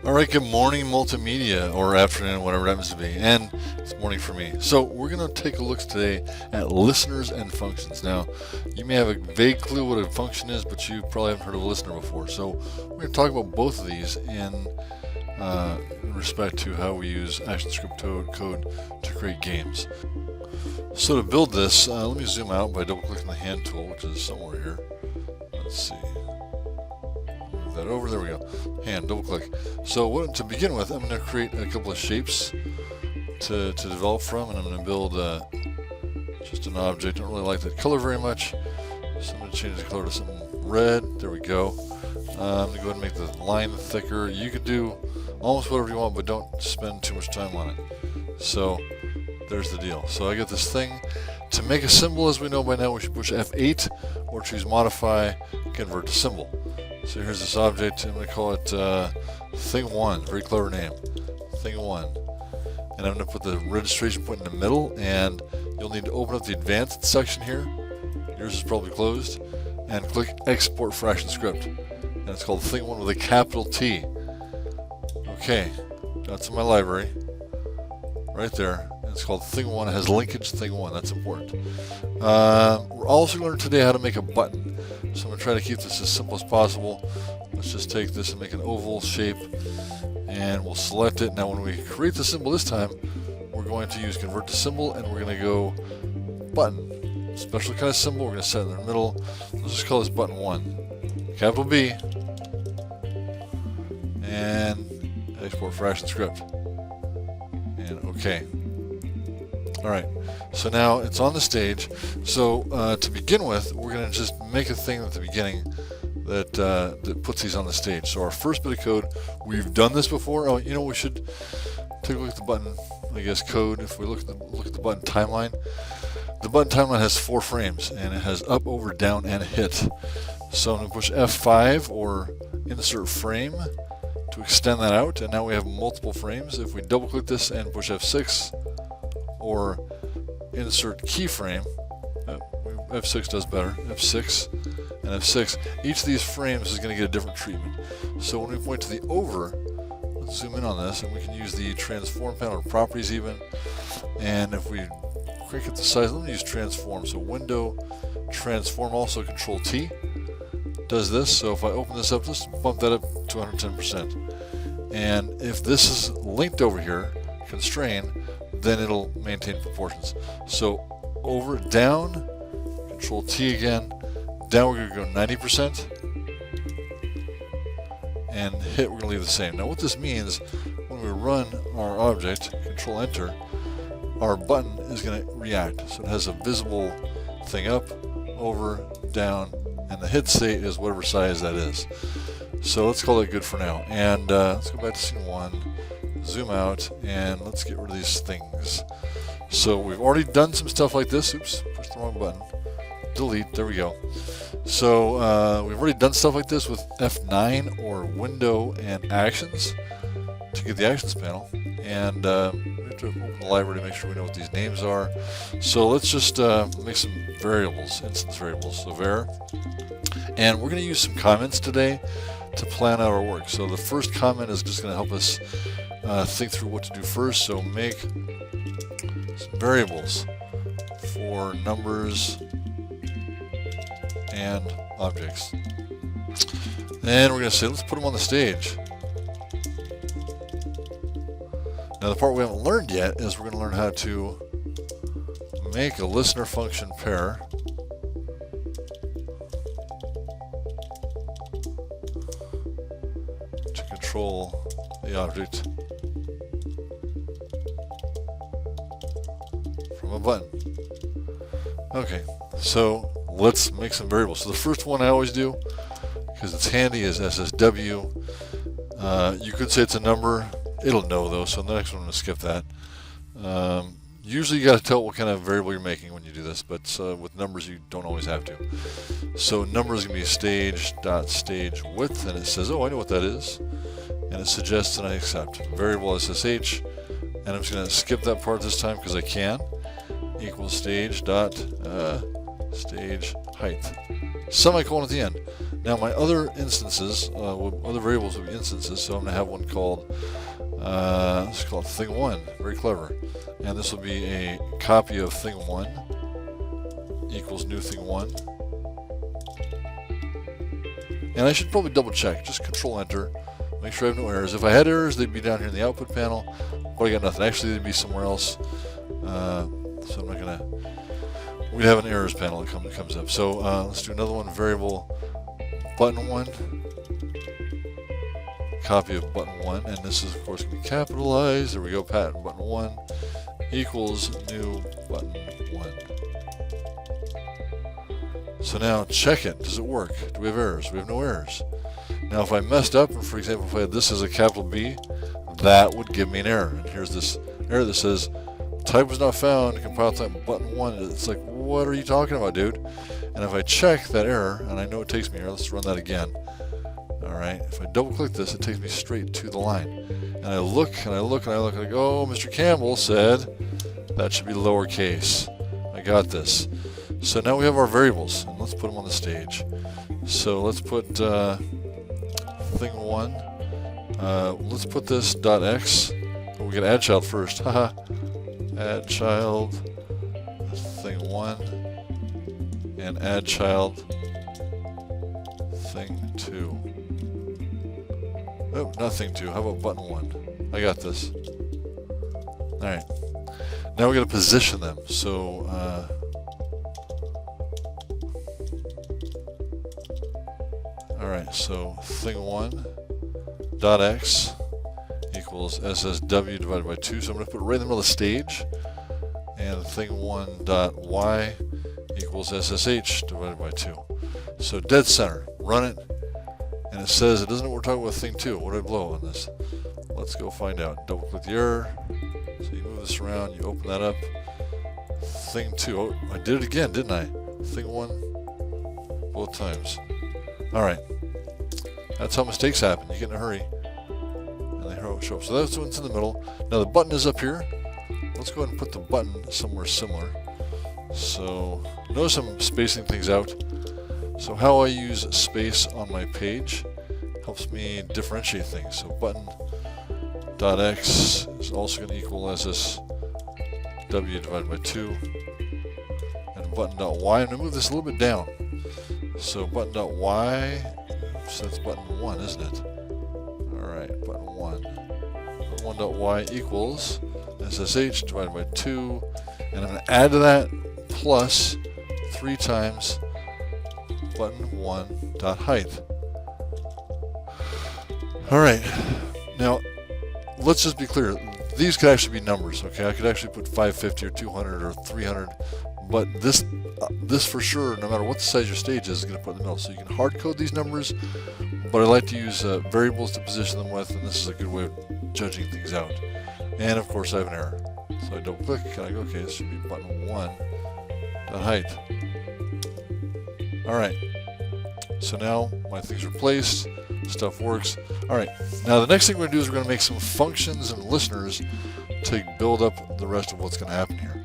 Alright, good morning multimedia, or afternoon, whatever it happens to be, and it's morning for me. So we're going to take a look today at listeners and functions. Now, you may have a vague clue what a function is, but you probably haven't heard of a listener before. So we're going to talk about both of these in respect to how we use ActionScript code to create games. So to build this, let me zoom out by double-clicking the hand tool, which is somewhere here. Let's see. Move that over. There we go. Hand, double-click. So to begin with, I'm going to create a couple of shapes to develop from, and I'm going to build just an object. I don't really like that color very much, so I'm going to change the color to something red. There we go. I'm going to go ahead and make the line thicker. You can do almost whatever you want, but don't spend too much time on it. So there's the deal. So I get this thing. To make a symbol, as we know by now, we should push F8 or choose Modify, Convert to Symbol. So here's this object. I'm going to call it Thing1. Very clever name. Thing1. And I'm going to put the registration point in the middle, and you'll need to open up the advanced section here. Yours is probably closed. And click Export for ActionScript. And it's called Thing1 with a capital T. Okay, that's in my library. Right there. And it's called Thing1. It has linkage Thing1. That's important. We're also going to learn today how to make a button. So I'm going to try to keep this as simple as possible. Let's just take this and make an oval shape, and we'll select it. Now when we create the symbol this time, we're going to use Convert to Symbol, and we're going to go Button. Special kind of symbol. We're going to set it in the middle. Let's just call this Button 1. Capital B. And Export for ActionScript. And OK. Alright, so now it's on the stage. So to begin with, we're going to just make a thing at the beginning that puts these on the stage. So our first bit of code, we've done this before. Oh, you know, we should take a look at the button, I guess, code. If we look at the button timeline, the button timeline has 4 frames, and it has up, over, down, and hit. So I'm going to push F5 or insert frame to extend that out, and now we have multiple frames. If we double click this and push F6 or insert keyframe, F6 does better, F6 and F6, each of these frames is going to get a different treatment. So when we point to the over, let's zoom in on this, and we can use the transform panel or properties even, and if we crank up the size, let me use transform, so window, transform, also control T does this. So if I open this up, let's bump that up to 110%. And if this is linked over here, constrain, then it'll maintain proportions. So over, down, control T again, down we're going to go 90%, and hit we're going to leave the same. Now what this means, when we run our object, control enter, our button is going to react. So it has a visible thing up, over, down, and the hit state is whatever size that is. So let's call that good for now. And let's go back to scene 1, zoom out, and let's get rid of these things. So we've already done some stuff like this. Oops, pushed the wrong button. Delete, there we go. So we've already done stuff like this with F9 or window and actions to get the actions panel. And we have to open the library to make sure we know what these names are. So let's just make some variables, instance variables. So var. And we're going to use some comments today to plan out our work. So the first comment is just going to help us think through what to do first. So make some variables for numbers and objects. And we're going to say, let's put them on the stage. Now the part we haven't learned yet is we're going to learn how to make a listener function pair to control the object from a button. Okay, so let's make some variables. So the first one I always do, because it's handy, is SSW. You could say it's a number. It'll know though, so the next one I'm going to skip that. Usually you got to tell what kind of variable you're making when you do this, but with numbers you don't always have to. So number is going to be stage.stage width, and it says, oh, I know what that is, and it suggests and I accept. Variable SSH, and I'm just going to skip that part this time because I can. Equals stage dot stage height. Semicolon at the end. Now my other instances, other variables will be instances, so I'm going to have one called, let's call it thing1, very clever. And this will be a copy of thing1 equals new thing1. And I should probably double check, just control enter, make sure I have no errors. If I had errors, they'd be down here in the output panel, but I got nothing. Actually, they'd be somewhere else, so I'm not going to, we'd have an errors panel that comes up. So let's do another one, variable button1, copy of button1, and this is of course going to be capitalized. There we go, patent button1 equals new button1. So now check it. Does it work? Do we have errors? We have no errors. Now if I messed up, and for example if I had this as a capital B, that would give me an error. And here's this error that says type was not found, compile type button1. It's like, what are you talking about, dude? And if I check that error, and I know it takes me here, let's run that again. Alright, if I double click this, it takes me straight to the line. And I look, and I look, and I look, and I go, oh, Mr. Campbell said that should be lowercase. I got this. So now we have our variables, and let's put them on the stage. So let's put thing1. Let's put this .x. Oh, we got add child first. Haha. Add child thing1 and add child thing2. Oh, not thing2. How about button1? I got this. Alright. Now we got to position them. So alright, so thing1 .x equals SSW divided by 2. So I'm going to put it right in the middle of the stage. And thing1.y equals SSH divided by 2. So dead center. Run it. And it says it doesn't know what we're talking about with thing2. What did I blow on this? Let's go find out. Double click the error. So you move this around. You open that up. Thing2. Oh, I did it again, didn't I? Thing1 both times. Alright. That's how mistakes happen. You get in a hurry. Show up. So that's what's in the middle. Now the button is up here. Let's go ahead and put the button somewhere similar. So notice I'm spacing things out. So how I use space on my page helps me differentiate things. So button.x is also going to equal SSW divided by 2. And button.y, I'm going to move this a little bit down. So button.y, so that's button 1, isn't it? Alright, button 1. Button1.y equals SSH divided by 2. And I'm going to add to that plus 3 times button1.height. Alright, now let's just be clear. These could actually be numbers, okay? I could actually put 550 or 200 or 300, but this for sure, no matter what the size your stage is going to put in the middle. So you can hard code these numbers, but I like to use variables to position them with, and this is a good way of judging things out. And of course I have an error. So I double click, and I go, okay, this should be button1.height. Alright, so now my things are placed, stuff works. Alright, now the next thing we're going to do is we're going to make some functions and listeners to build up the rest of what's going to happen here.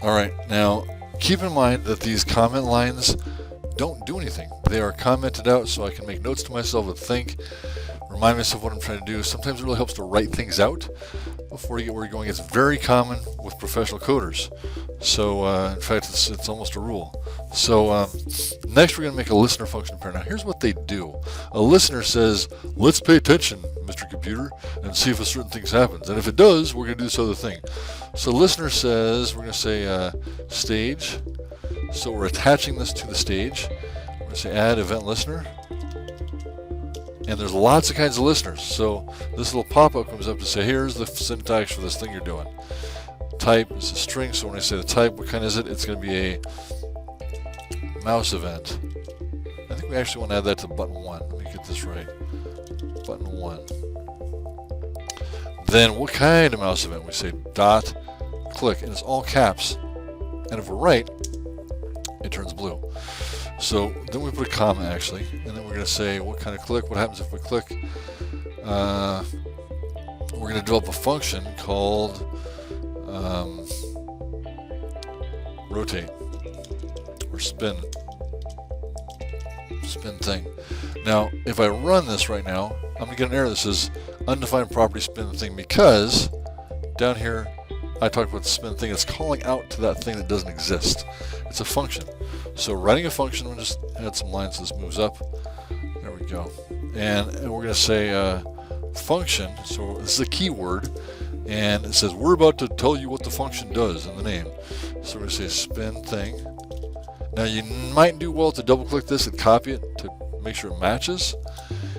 Alright, now keep in mind that these comment lines don't do anything. They are commented out so I can make notes to myself and think, remind myself what I'm trying to do. Sometimes it really helps to write things out before you get where you're going. It's very common with professional coders. So in fact, it's almost a rule. So next we're going to make a listener function pair. Now here's what they do. A listener says, let's pay attention, Mr. Computer, and see if a certain thing happens. And if it does, we're going to do this other thing. So listener says, we're going to say stage. So we're attaching this to the stage. We're going to say add event listener. And there's lots of kinds of listeners. So this little pop-up comes up to say, here's the syntax for this thing you're doing. Type is a string, so when I say the type, what kind is it? It's going to be a mouse event. I think we actually want to add that to button 1. Let me get this right. Button 1. Then what kind of mouse event? We say dot click, and it's all caps. And if we're right, it turns blue. So then we put a comma actually, and then we're going to say what kind of click, what happens if we click. We're going to develop a function called rotate or spin. spin thing. Now, if I run this right now, I'm going to get an error that says undefined property spin thing, because down here I talked about the spin thing. It's calling out to that thing that doesn't exist. It's a function. So writing a function, we'll just add some lines so this moves up. There we go. And we're going to say function. So this is a keyword, and it says we're about to tell you what the function does in the name. So we're going to say spin thing. Now you might do well to double click this and copy it to make sure it matches.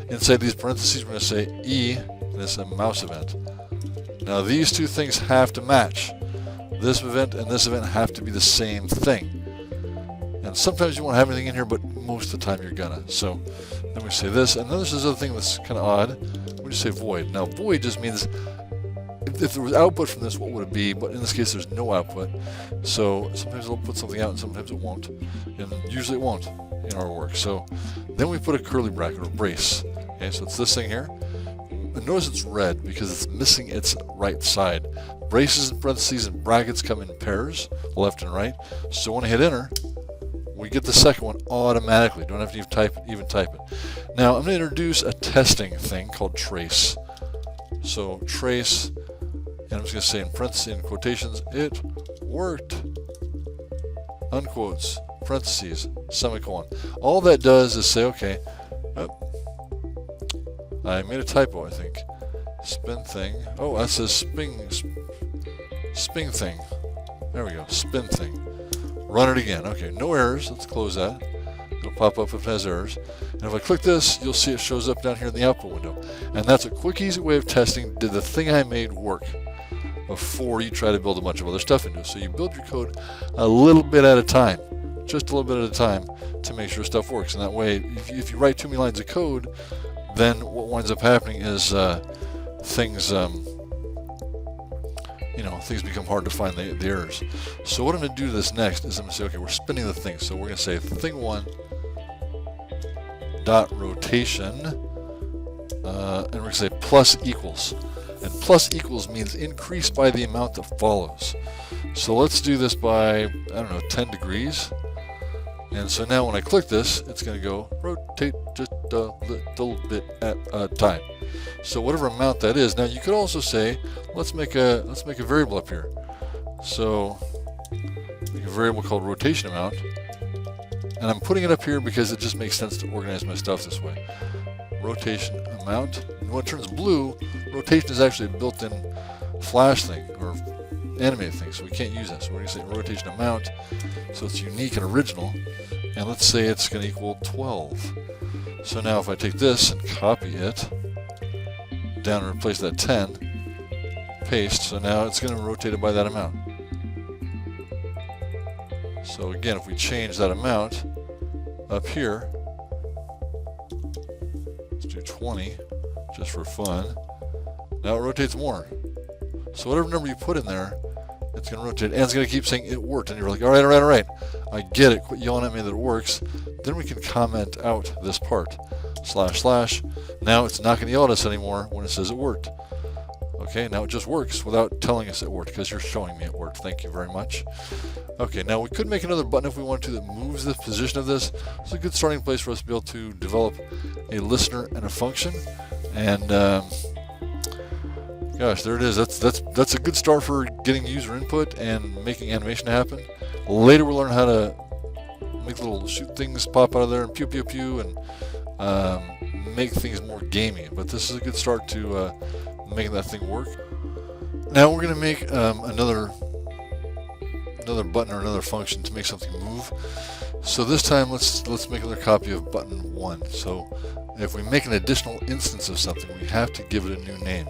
Inside these parentheses, we're going to say E, and it's a mouse event. Now these two things have to match. This event and this event have to be the same thing. And sometimes you won't have anything in here, but most of the time you're gonna. So then we say this, and then there's this other thing that's kind of odd. We just say void. Now void just means if there was output from this, what would it be? But in this case, there's no output. So sometimes it'll put something out, and sometimes it won't. And usually it won't in our work. So then we put a curly bracket or brace. Okay, so it's this thing here. And notice it's red because it's missing its right side. Braces and parentheses and brackets come in pairs, left and right. So when I hit enter, we get the second one automatically. Don't have to even type it. Now I'm going to introduce a testing thing called trace. So trace, and I'm just going to say in parentheses, in quotations, it worked, unquotes, parentheses, semicolon. All that does is say, okay, I made a typo, I think. Spin thing. Oh, that says spin thing. There we go, spin thing. Run it again. Okay, no errors. Let's close that. It'll pop up if it has errors. And if I click this, you'll see it shows up down here in the output window. And that's a quick, easy way of testing, did the thing I made work before you try to build a bunch of other stuff into it. So you build your code a little bit at a time, just a little bit at a time, to make sure stuff works. And that way, if you write too many lines of code, then what winds up happening is things things become hard to find the errors. So what I'm going to do to this next is I'm going to say, okay, we're spinning the thing. So we're going to say thing1 dot rotation, and we're going to say plus equals. And plus equals means increase by the amount that follows. So let's do this by, I don't know, 10 degrees. And so now when I click this, it's going to go rotate just a little bit at a time. So whatever amount that is. Now you could also say, let's make a variable up here. So make a variable called rotation amount. And I'm putting it up here because it just makes sense to organize my stuff this way. Rotation amount. And when it turns blue, rotation is actually a built-in flash thing or animated thing, so we can't use that. So we're going to say rotation amount, so it's unique and original. And let's say it's going to equal 12. So now if I take this and copy it down and replace that 10, paste, so now it's going to rotate it by that amount. So again, if we change that amount up here, let's do 20 just for fun. Now it rotates more. So whatever number you put in there, it's going to rotate, and it's going to keep saying it worked. And you're like, all right, I get it. Quit yelling at me that it works. Then we can comment out this part, // Now it's not going to yell at us anymore when it says it worked. Okay, now it just works without telling us it worked because you're showing me it worked. Thank you very much. Okay, now we could make another button if we wanted to that moves the position of this. It's a good starting place for us to be able to develop a listener and a function. And gosh, there it is. That's a good start for getting user input and making animation happen. Later we'll learn how to make little shoot things pop out of there and pew pew pew and make things more gamey. But this is a good start to making that thing work. Now we're going to make another button or another function to make something move. So this time let's make another copy of button 1. So if we make an additional instance of something, we have to give it a new name.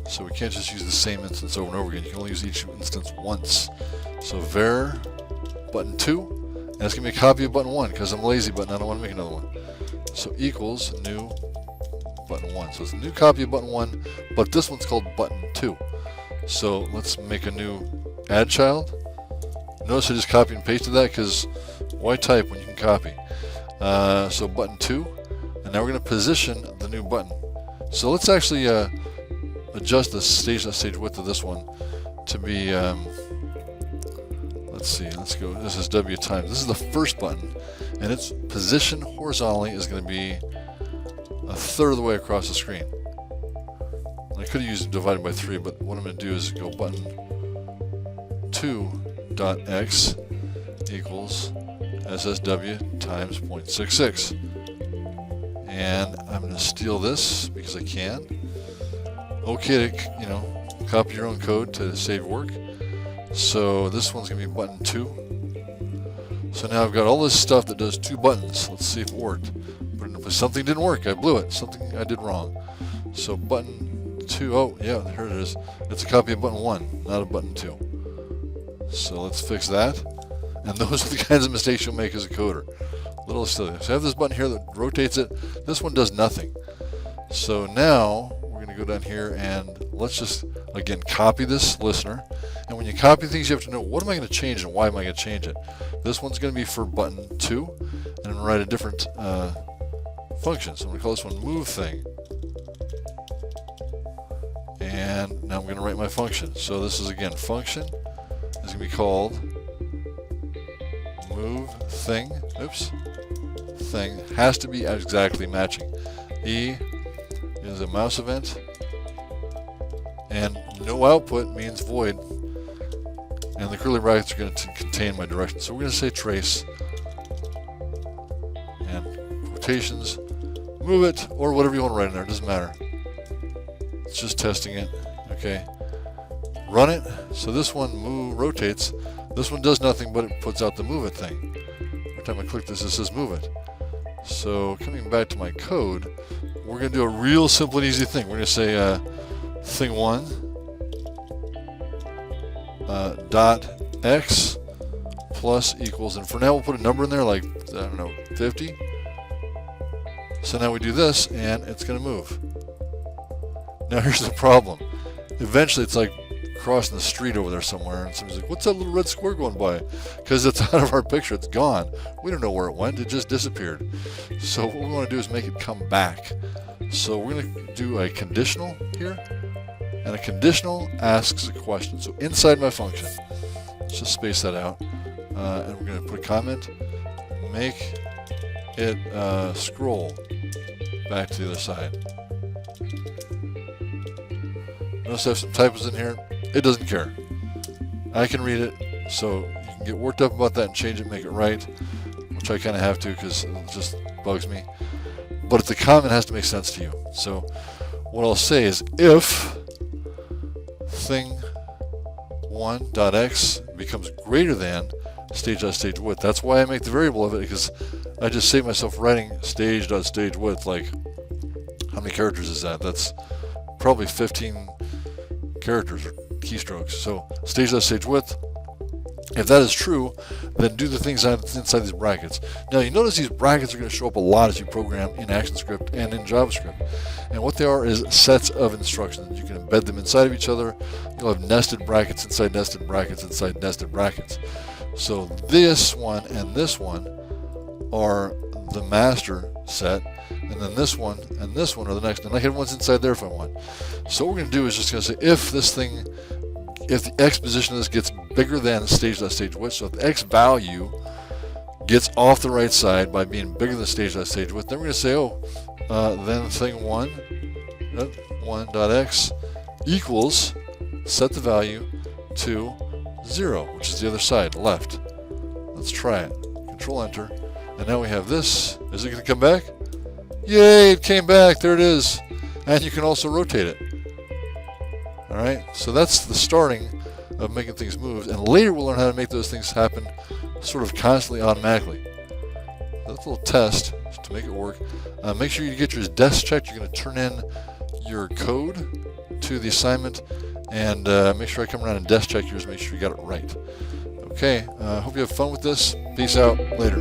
So we can't just use the same instance over and over again. You can only use each instance once. So var button 2, and it's going to be a copy of button 1 because I'm a lazy button. I don't want to make another one. So equals new button 1. So it's a new copy of button 1, but this one's called button 2. So let's make a new add child. Notice I just copied and pasted that because why type when you can copy? So button 2, and now we're going to position the new button. So let's actually adjust the stage width of this one to be, let's see, let's go, this is W times. This is the first button, and its position horizontally is going to be a third of the way across the screen. I could have used divided by 3, but what I'm going to do is go button 2.x equals SSW times 0.66. And I'm going to steal this because I can. Okay to, copy your own code to save work. So this one's going to be button 2. So now I've got all this stuff that does 2 buttons. Let's see if it worked. But something didn't work. I blew it. Something I did wrong. So button 2, oh yeah, here it is. It's a copy of button 1, not a button 2. So let's fix that. And those are the kinds of mistakes you'll make as a coder. Little silly. So I have this button here that rotates it. This one does nothing. So now we're going to go down here and let's just, again, copy this listener. And when you copy things, you have to know, what am I going to change and why am I going to change it? This one's going to be for button 2. And I'm going to write a different function. So I'm going to call this one move thing. And now I'm going to write my function. So this is, again, function is going to be called move thing. Oops. Thing has to be exactly matching. E is a mouse event, and no output means void, and the curly brackets are going to contain my direction. So we're going to say trace and quotations, move it, or whatever you want to write in there, it doesn't matter. It's just testing it. Okay, run it. So this one rotates. This one does nothing, but it puts out the move it thing. Every time I click this, it says move it. So coming back to my code, we're going to do a real simple and easy thing. We're going to say thing1 dot x plus equals, and for now we'll put a number in there like, I don't know, 50. So now we do this and it's going to move. Now here's the problem. Eventually it's like crossing the street over there somewhere and somebody's like, what's that little red square going by? Because it's out of our picture, it's gone. We don't know where it went, it just disappeared. So what we want to do is make it come back. So we're going to do a conditional here, and a conditional asks a question. So inside my function, let's just space that out, and we're going to put a comment, make it scroll back to the other side. Notice I have some typos in here. It doesn't care. I can read it, so you can get worked up about that and change it, make it right, which I kind of have to because it just bugs me. But the comment has to make sense to you. So what I'll say is if thing1.x becomes greater than stage.stage width. That's why I make the variable of it, because I just save myself writing stage.stage width. Like, how many characters is that? That's probably 15 characters or keystrokes. So stage.stage width. If that is true, then do the things inside these brackets. Now you notice these brackets are going to show up a lot as you program in ActionScript and in JavaScript. And what they are is sets of instructions. You can embed them inside of each other. You'll have nested brackets inside nested brackets inside nested brackets. So this one and this one are the master set, and then this one and this one are the next. And I can have ones inside there if I want. So what we're going to do is just going to say if the x position of this gets bigger than stage.stage width, so if the x value gets off the right side by being bigger than stage.stage width, then we're going to say, then thing1.x equals, set the value to 0, which is the other side, left. Let's try it. Control Enter, and now we have this. Is it going to come back? Yay, it came back. There it is. And you can also rotate it. Alright, so that's the starting of making things move, and later we'll learn how to make those things happen sort of constantly automatically. That's a little test to make it work. Make sure you get your desk checked. You're going to turn in your code to the assignment, and make sure I come around and desk check yours, make sure you got it right. Okay, hope you have fun with this. Peace out. Later.